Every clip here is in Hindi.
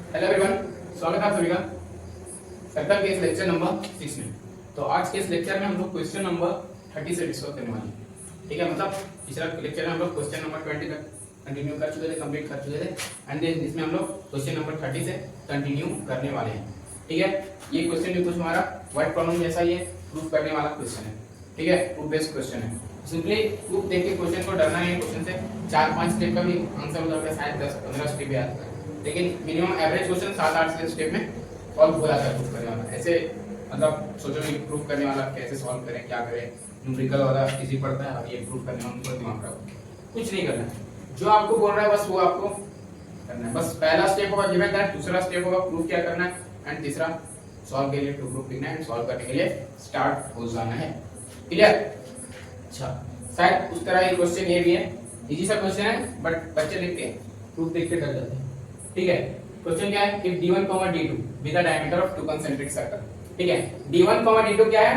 हेलो एवरीवन, स्वागत है आप सभी का सर्कल के इस लेक्चर नंबर 6 में। तो आज के इस लेक्चर में हम लोग क्वेश्चन नंबर 30 से डिस्कस करने वाले हैं। ठीक है, मतलब पिछला लेक्चर में हम लोग क्वेश्चन नंबर 20 तक कंटिन्यू कर चुके थे, कंप्लीट कर चुके थे एंड देन इसमें हम लोग क्वेश्चन नंबर 30 से कंटिन्यू करने वाले हैं। ठीक है, ये क्वेश्चन भी कुछ हमारा वर्ड प्रॉब्लम जैसा ही है, प्रूफ करने वाला क्वेश्चन है। ठीक है, प्रूफ बेस्ड क्वेश्चन है। सिंपली प्रूफ देख के क्वेश्चन को डरना नहीं है। क्वेश्चन से 4-5 स्टेप का भी आंसर हो जाता है, शायद 10-15 स्टेप भी आता है, लेकिन मिनिमम एवरेज क्वेश्चन 7-8 स्टेप में सॉल्व हो जाता है प्रूफ करने वाला। ऐसे मतलब सोचो कि प्रूफ करने वाला कैसे सॉल्व करें, क्या करें, न्यूमेरिकल वाला इजी पड़ता है और ये प्रूफ करने वाला उनको दिमाग खराब। कुछ नहीं करना है, जो आपको बोल रहा है बस वो आपको करना है। बस पहला स्टेप होगा गिवन दैट, दूसरा स्टेप होगा प्रूफ क्या करना है एंड तीसरा सॉल्व के लिए टू प्रूफ लिखना है एंड सॉल्व करने के लिए स्टार्ट हो जाना है। क्लियर? अच्छा, शायद उस तरह ये क्वेश्चन ये भी है, इजी सा क्वेश्चन है बट बच्चे लिख के प्रूफ देख के डर जाते हैं। ठीक है, क्वेश्चन क्या है? If d1, d2 with the diameter of two concentric circle. ठीक है, d1, d2 क्या है?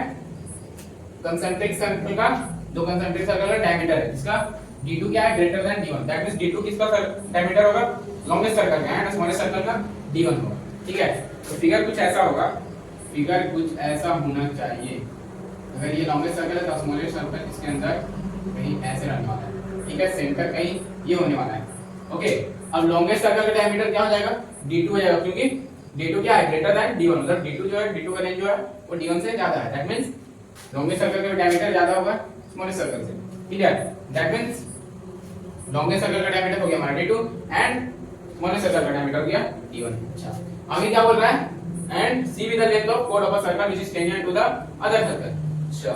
कंसेंट्रिक सर्कल का, दो कंसेंट्रिक सर्कल का डायमीटर है, जिसका d2 क्या है? Greater than d1। That means d2 किसका डायमीटर होगा? लॉन्गेस्ट सर्कल का एंड स्मॉलेस्ट सर्कल का d1 होगा। ठीक है, तो फिगर कुछ ऐसा होगा, फिगर कुछ ऐसा होना चाहिए। अगर ये लॉन्गेस्ट सर्कल है तो स्मॉलेस्ट सर्कल इसके अंदर कहीं ऐसे रहने वाला है। ठीक है, सेंटर कहीं ये होने वाला है। ओके, अब लॉन्गेस्ट सर्कल का डायमीटर क्या हो जाएगा? d2 हो जाएगा, क्योंकि d2 क्या है? Greater than d1। मतलब d2 जो है, d2 का रेंज जो है वो d1 से ज्यादा है। दैट मींस लॉन्गेस्ट सर्कल का डायमीटर ज्यादा होगा स्मॉलेस्ट सर्कल से। Clear? That means longest circle का डायमीटर हो गया हमारा d2 एंड स्मॉलेस्ट सर्कल का डायमीटर हो गया d1। अच्छा, आगे क्या बोल रहा है? And C with the length of कोड of a circle which is tangent to the other circle. अच्छा,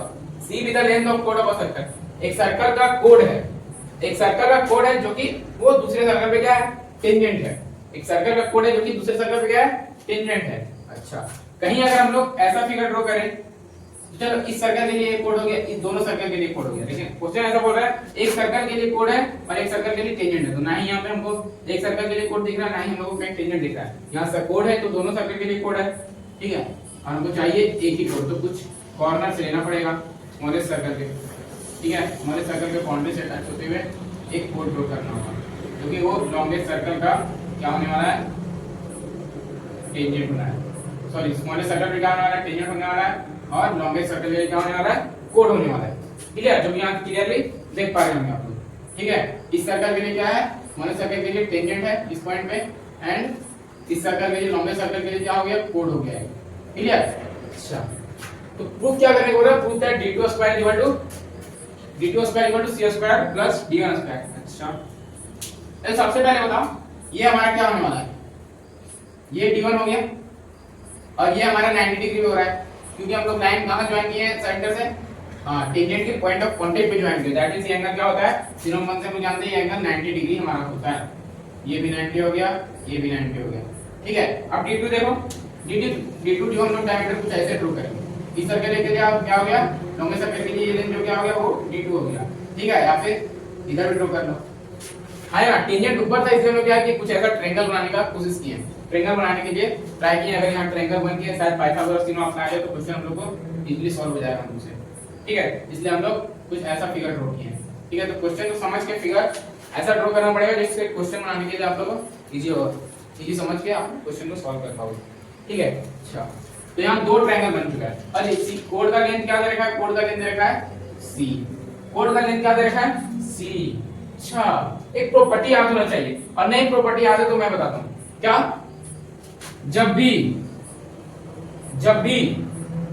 C with the length of कोड ऑफ अ सर्कल, एक सर्कल का कोड है, एक सर्कल का कोड है जो कि वो दूसरे सर्कल पे क्या है? टेंजेंट है। एक सर्कल का कोड है जो कि दूसरे सर्कल पे क्या है? टेंजेंट है। अच्छा, कहीं अगर हम लोग ऐसा फिगर ड्रॉ करें तो चलो इस सर्कल के लिए एक कोड हो गया, इस दोनों सर्कल के लिए कोड हो गया। लेकिन क्वेश्चन ऐसा बोल रहा है एक सर्कल के लिए कोड है और एक सर्कल के लिए टेंजेंट है, तो ना ही यहाँ पे हमको एक सर्कल के लिए कोड दिख रहा है, ना ही हम लोग को कहीं टेंजेंट दिख रहा है। यहाँ से कोड है तो दोनों सर्कल के लिए कोड है। ठीक है, और हमको चाहिए एक ही कोड, तो कुछ कॉर्नर से लेना पड़ेगा स्मॉलेस्ट सर्कल के। ठीक है, स्मॉलेस्ट सर्कल के बाउंड्री से टच होते हुए एक कोड ड्रॉ करना होगा, क्योंकि वो लॉन्गेस्ट सर्कल का क्या होने वाला है? टेंजेंट होना है। सॉरी, स्मॉलेस्ट सर्कल पे क्या होने वाला है? टेंजेंट होने वाला है और लॉन्गेस्ट सर्कल पे क्या होने वाला है? कोड होने वाला है। क्लियर? जो भी यहाँ क्लियरली देख पा रहे होंगे आप लोग। ठीक है, इस सर्कल के लिए क्या है? स्मॉलेस्ट सर्कल के लिए टेंजेंट है इस पॉइंट पे एंड इस सर्कल के लिए, लॉन्गेस्ट सर्कल के लिए क्या हो गया? कोड हो गया है। क्लियर? अच्छा, तो प्रूफ क्या करने को बोल रहा है? Proof that d2 square equal to c square plus d1 square. अच्छा, तो सबसे पहले बताओ ये हमारा क्या होने वाला है? ये d1 हो गया और ये हमारा 90 डिग्री पे हो रहा है, क्योंकि हम लोग लाइन कहां ज्वाइन किए हैं? सेंटर से टेंजेंट के पॉइंट ऑफ कांटेक्ट पे ज्वाइन किए। दैट मींस ये एंगल क्या होता है? सिरोम 1 से हम जानते हैं ये एंगल 90 डिग्री हमारा होता है। ये भी 90 हो गया, ये भी 90 हो गया। ठीक है, अब d2 देखो, d2 जो हम लोग डायमीटर कुछ ऐसे ड्रॉ करेंगे। इस सर्कल के लिए क्या हो गया? लॉन्गेस्ट सर्कल के लिए ये लेंथ जो क्या हो गया? वो d2 हो गया। ठीक है, या फिर इधर भी ड्रॉ कर लो। है ना, टेंजेंट ऊपर था इसलिए हम लोग क्या है कि कुछ ऐसा ट्रायंगल बनाने का कोशिश किए। ट्रायंगल बनाने के लिए ट्राई किए। अगर यहाँ ट्रायंगल बन के शायद पाइथागोरस थ्योरम अपना आ जाए तो क्वेश्चन हम लोग को इजीली सॉल्व हो जाएगा हमसे। ठीक है, इसलिए हम लोग कुछ ऐसा फिगर ड्रॉ किए हैं। ठीक है, तो क्वेश्चन को समझ के फिगर ऐसा ड्रॉ करना पड़ेगा जिससे क्वेश्चन बनाने के लिए आप लोग को इजी हो, इजी समझ के आप क्वेश्चन को सॉल्व कर पाओगे। ठीक है, अच्छा, तो यहाँ दो ट्रायंगल बन चुका है और इसी कोड का लेंथ क्या दे रखा है? कोड का लेंथ दे रखा है c। कोड का लेंथ क्या दे रखा है? c। अच्छा, एक प्रॉपर्टी याद होना चाहिए, और नई प्रॉपर्टी याद है तो मैं बताता हूँ क्या। जब भी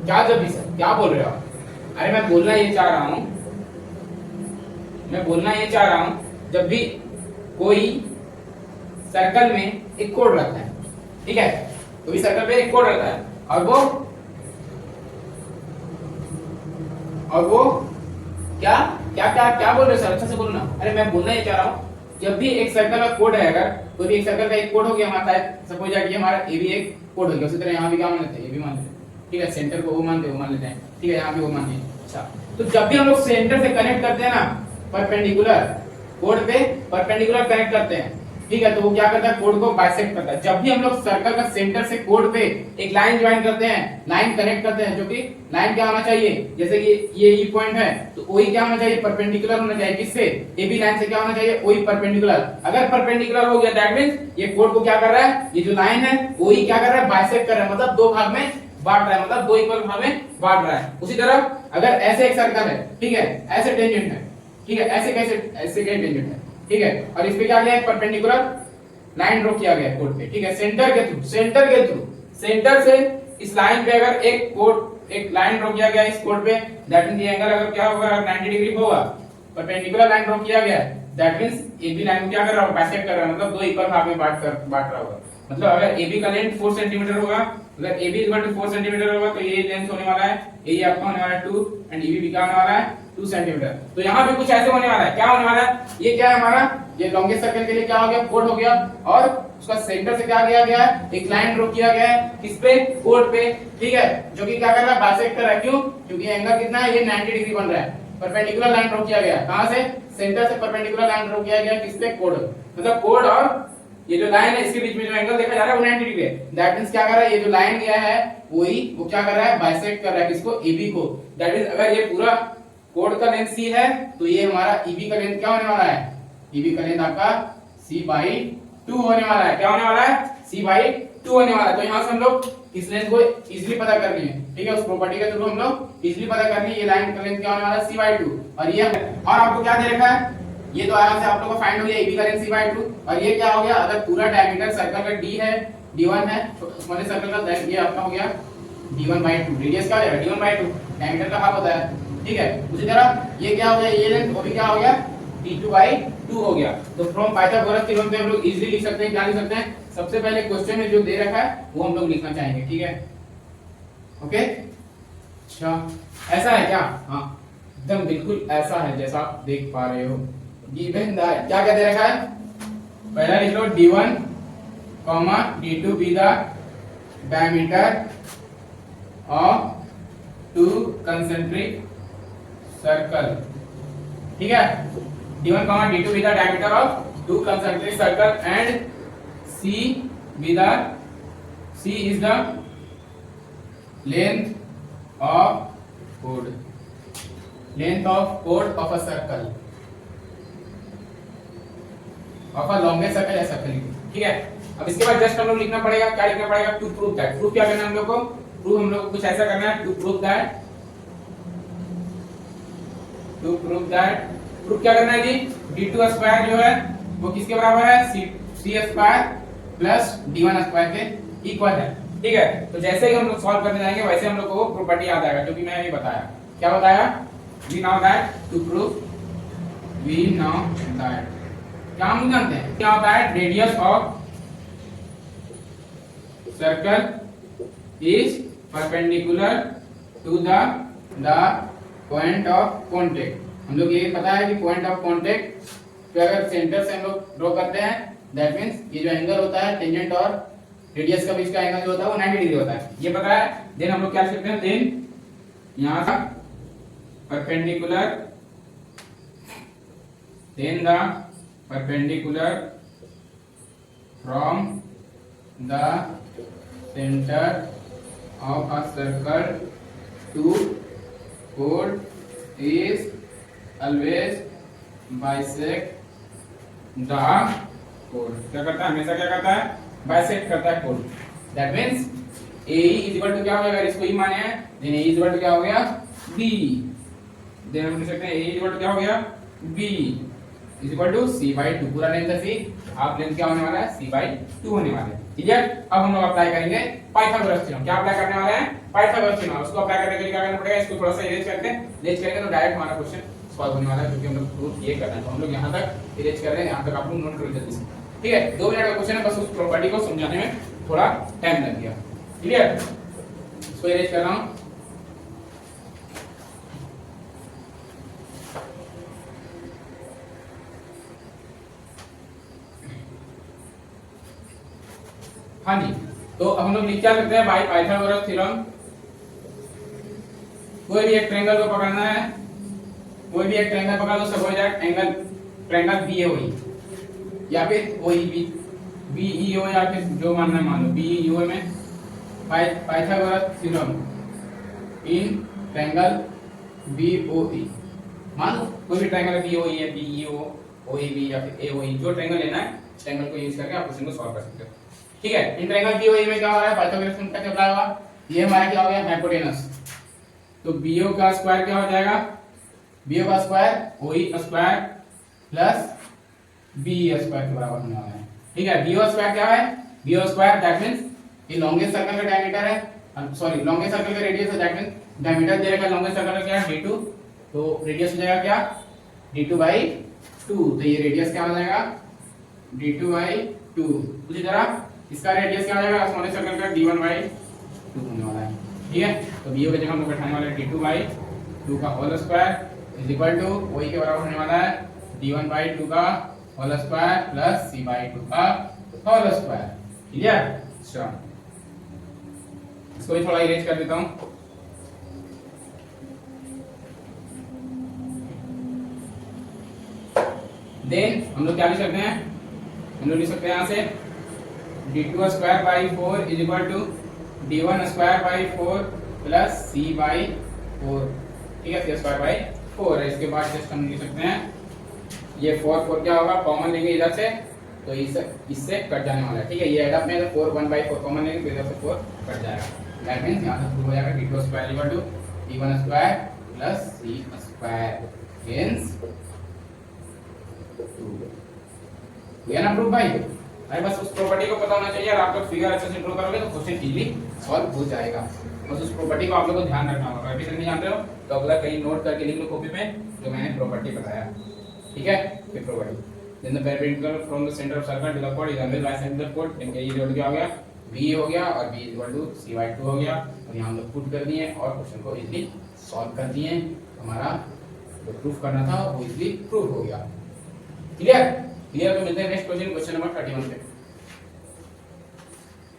क्या, जब भी सर क्या बोल रहे हो आप? अरे मैं बोलना ये चाह रहा हूं, जब भी कोई सर्कल में एक कोड रहता है, ठीक है, कोई सर्कल पे एक कोड रहता है और वो क्या क्या क्या क्या बोल रहे हो सर? अच्छा से बोलना। अरे मैं बोलना ये चाह रहा हूँ, जब भी एक सर्कल का कोड है, अगर कोई भी एक सर्कल का एक कोड हो गया हमारा, सपोज दैट ये हमारा ए भी एक कोड हो गया, उसी तरह यहाँ भी क्या मान लेते हैं? ये भी मान लेते हैं। ठीक है, सेंटर को वो मान लेते हैं। ठीक है, यहाँ भी वो मान लेते हैं। अच्छा, तो जब भी हम लोग सेंटर से कनेक्ट करते हैं ना, परपेंडिकुलर कोड पे परपेंडिकुलर कनेक्ट करते हैं, ठीक है, तो वो क्या करता है, कोड को बाइसेक्ट करता है। जब भी हम लोग सर्कल का सेंटर से कोड पे एक लाइन ज्वाइन करते हैं, लाइन कनेक्ट करते हैं, जो कि लाइन क्या होना चाहिए, जैसे कि ये ई पॉइंट है तो ओई क्या होना चाहिए, परपेंडिकुलर होना चाहिए। किससे, एबी लाइन से क्या होना चाहिए, ओई परपेंडिकुलर। अगर परपेंडिकुलर हो गया दैट मींस ये कोड को क्या कर रहा है, ये जो लाइन है ओई क्या कर रहा है, बाइसेक्ट कर रहा है, मतलब दो भाग में बांट रहा है, मतलब दो इक्वल भाग में बांट रहा है। उसी तरह अगर ऐसे एक सर्कल है, ठीक है, ऐसे टेंजेंट है, ठीक है, ऐसे कैसे, ऐसे कैसे टेंजेंट है, ठीक है, और इस पे क्या गया है, परपेंडिकुलर लाइन ड्रॉ किया गया है कोड पे, ठीक है, सेंटर के थ्रू, सेंटर से इस लाइन पे अगर एक लाइन ड्रॉ किया गया है इस कोड पे, दैट मींस ये एंगल अगर क्या होगा, 90 डिग्री होगा, परपेंडिकुलर लाइन ड्रॉ किया गया है, दैट मींस एबी लाइन को क्या कर रहा होगा, बाइसेक्ट कर रहा है, मतलब दो इक्वल भाग में बांट रहा होगा। मतलब अगर एबी का लेंथ 4 सेंटीमीटर होगा, अगर AB इक्वल टू 4 सेंटीमीटर होगा तो ये लेंथ होने वाला है, ये आपका होने वाला है 2 एंड EB भी क्या होने वाला है 2 सेंटीमीटर। तो यहाँ पे कुछ ऐसे होने वाला है, क्या होने वाला है, ये क्या है हमारा, ये लॉन्गेस्ट सर्कल के लिए क्या हो गया, कोड हो गया, और उसका सेंटर से क्या किया गया है, एक लाइन ड्रॉ किया गया है किस पे, कोड पे, ठीक है, जो कि क्या कर रहा है, बाइसेक्ट कर रहा है। क्यों, क्योंकि एंगल कितना है, ये 90 डिग्री बन रहा है, परपेंडिकुलर लाइन ड्रॉ किया गया है, कहां से, सेंटर से परपेंडिकुलर लाइन ड्रॉ किया गया किस पे, कोड, मतलब कोड और ये जो लाइन है इसके बीच में जो एंगल देखा जा रहा है वो 90 डिग्री है। दैट मींस क्या कर रहा है, ये जो लाइन गया है वही वो क्या कर रहा है, बाइसेक्ट कर रहा है किसको, AB को। दैट मींस अगर ये पूरा कोड का लेंथ C है तो ये हमारा EB का लेंथ क्या होने वाला है, EB का लेंथ आपका C/2 होने वाला है। क्या होने वाला है, C/2 होने वाला है। तो यहां से हम लोग इस लेंथ को इजीली पता कर लिए, ठीक है, उस प्रॉपर्टी के थ्रू हम लोग इजीली पता कर लिए, ये लाइन का लेंथ क्या होने वाला है, C/2। और ये और आपको क्या दे रखा है, ये तो आराम से आप लोगों को फाइंड हो गया, AB का लेंथ C/2। और ये क्या हो गया, अगर पूरा डायमीटर सर्कल का D है, D1 है, स्मॉलेस्ट सर्कल का ये आपका हो गया D1/2, रेडियस क्या हो जाएगा D1/2, डायमीटर का हाफ होता है, ठीक है। उसी तरह ये क्या हो गया, ये लेंथ वो भी क्या हो गया D2/2 हो गया। तो फ्रॉम पाइथागोरस थ्योरम से हम लोग इजीली लिख सकते हैं, क्या लिख सकते हैं, सबसे पहले क्वेश्चन में जो दे रखा है वो हम लोग लिखना चाहेंगे, ठीक है, ओके। अच्छा ऐसा है क्या, हाँ एकदम बिल्कुल ऐसा है जैसा आप देख पा रहे हो। गिवन दैट क्या क्या दे रखा है, पहला लिख लो D1, D2 be the diameter of 2 concentric circle, ठीक है, D1, D2 be the diameter of 2 concentric circle and C is the length of chord of a circle of a longest circle या सर्कल, ठीक है। अब इसके बाद जस्ट हम लोग लिखना पड़ेगा, क्या लिखना पड़ेगा, टू प्रूव दैट। प्रूफ क्या करना है हम लोग को, प्रूफ हम लोग को कुछ ऐसा करना है, टू प्रूव दैट प्रूफ क्या करना है जी, D2 स्क्वायर जो है वो किसके बराबर है, C square plus D1 square के इक्वल है, ठीक है। तो जैसे ही हम लोग सॉल्व करने जाएंगे वैसे हम लोग को वो प्रॉपर्टी याद आएगा जो कि मैंने अभी बताया। क्या बताया, we now that to prove, क्या हम जानते हैं क्या होता है, radius of circle is perpendicular to the point of contact. हम लोग ये पता है कि पॉइंट ऑफ कांटेक्ट पे अगर सेंटर से हम लोग ड्रॉ करते हैं दैट मींस ये जो एंगल होता है टेंजेंट और रेडियस का बीच का एंगल जो होता है वो 90 डिग्री होता है, ये पता है। देन हम लोग क्या लिख सकते हैं, देन यहां से perpendicular from the centre of a circle to code is always bisect the code. क्या करता है, हमेशा क्या करता है, बाइसेक्ट करता है कोड। That means AE is equal to क्या हो जाएगा, इसको ही माने हैं, then AE is equal to क्या हो गया, B। देन हम लिख सकते हैं AE इज इक्वल टू क्या हो गया, B is equal to C/2, पूरा लेंथ है C, हाफ लेंथ क्या होने वाला है, C/2 होने वाला है, ठीक है। अब हम लोग अप्लाई करेंगे पाइथागोरस थ्योरम। क्या अप्लाई करने वाले हैं, पाइथागोरस थ्योरम। उसको अप्लाई करने के लिए क्या करना पड़ेगा, इसको थोड़ा सा इरेज करते हैं, इरेज करेंगे तो डायरेक्ट हमारा क्वेश्चन सॉल्व होने वाला है, क्योंकि हम लोग प्रूफ ये करना है। तो हम लोग यहां तक इरेज कर रहे हैं, यहां तक आप लोग नोट कर लीजिए, ठीक है। 2 मिनट का क्वेश्चन है, बस उस प्रॉपर्टी को समझाने में थोड़ा टाइम लग गया, क्लियर। इसको इरेज कर रहा हूं, हाँ जी। तो अब हम लोग लिख क्या सकते हैं, बाय पाइथागोरस थ्योरम कोई भी एक ट्रायंगल को पकड़ना है, कोई भी एक ट्रायंगल पकड़ लो, सब हो जाए एंगल ट्रायंगल BA होई, या फिर ओ ई बी, बी ई ओ, या फिर जो मानना है मान लो बी ई ओ में Pythagoras theorem in triangle B O E. मान लो कोई भी ट्रायंगल बी ओ ई है, बी ई ओ, ओ ई बी या फिर ए ओ ई, जो ट्रायंगल लेना है इस ट्रायंगल को यूज करके आप क्वेश्चन को सॉल्व कर सकते हो। ठीक है, इन ट्रायंगल बी ओ ई में क्या हो रहा है, पाइथागोरस थ्योरम का क्या अप्लाई होगा, ये हमारा क्या हो गया हाइपोटेनस, तो बी ओ का स्क्वायर क्या हो जाएगा, बी ओ का स्क्वायर ओ E square plus B square के बराबर होने वाला है। ठीक है, बी ओ स्क्वायर क्या है, B O square that means ये लॉन्गेस्ट सर्कल का डायमीटर है, सॉरी लॉन्गेस्ट सर्कल का रेडियस है, दैट मींस डायमीटर दे रखा है लॉन्गेस्ट सर्कल का क्या है d2, तो रेडियस हो जाएगा क्या d2/2, तो ये रेडियस क्या हो जाएगा d2/2। उसी तरह इसका रेडियस क्या हो जाएगा स्मॉलेस्ट सर्कल का d1/2 होने वाला है। ठीक है, तो बी ओ की जगह हम लोग बैठाने वाले हैं d2/2 का whole square is equal to वही के बराबर होने वाला है d1/2 का होल स्क्वायर प्लस c/2 का होल स्क्वायर। क्लियर, अच्छा इसको भी थोड़ा इरेज कर देता हूं। देन हम लोग क्या लिख सकते हैं, हम लोग लिख सकते हैं यहां से d2² is equal to d1² plus c/4। ठीक है, c²/4 है। इसके बाद जस्ट हम लिख सकते हैं ये 4 क्या होगा, कॉमन लेंगे इधर से तो इससे कट जाने वाला है। ठीक है, ये एड अप में 4 1/4 कॉमन लेंगे तो इधर से 4 कट जाएगा, दैट मींस यहां से प्रूव हो जाएगा d2² equal to d1² plus c² hence 2। ये ना प्रूफ भाई, भाई बस उस प्रॉपर्टी को पता होना चाहिए, और आप लोग फिगर अच्छे से ड्रॉ करोगे तो क्वेश्चन इजीली सॉल्व हो जाएगा। बस उस प्रॉपर्टी को आप लोगों को ध्यान रखना होगा, अभी तक नहीं जानते हो तो अगला कहीं नोट करके लिख लो कॉपी पे जो मैंने प्रॉपर्टी बताया। ठीक है, ये property then the perpendicular from the centre of circle to the point is always bisector कोड, इनके ये जोड़ क्या हो गया b हो गया और b इक्वल टू c/2 हो गया, और यहां हम लोग पुट कर दिए और क्वेश्चन को इजीली सॉल्व कर दिए। हमारा जो प्रूफ करना था वो इजीली प्रूफ हो गया। Clear, clear. तो मिलते हैं नेक्स्ट क्वेश्चन, क्वेश्चन नंबर 31 पे।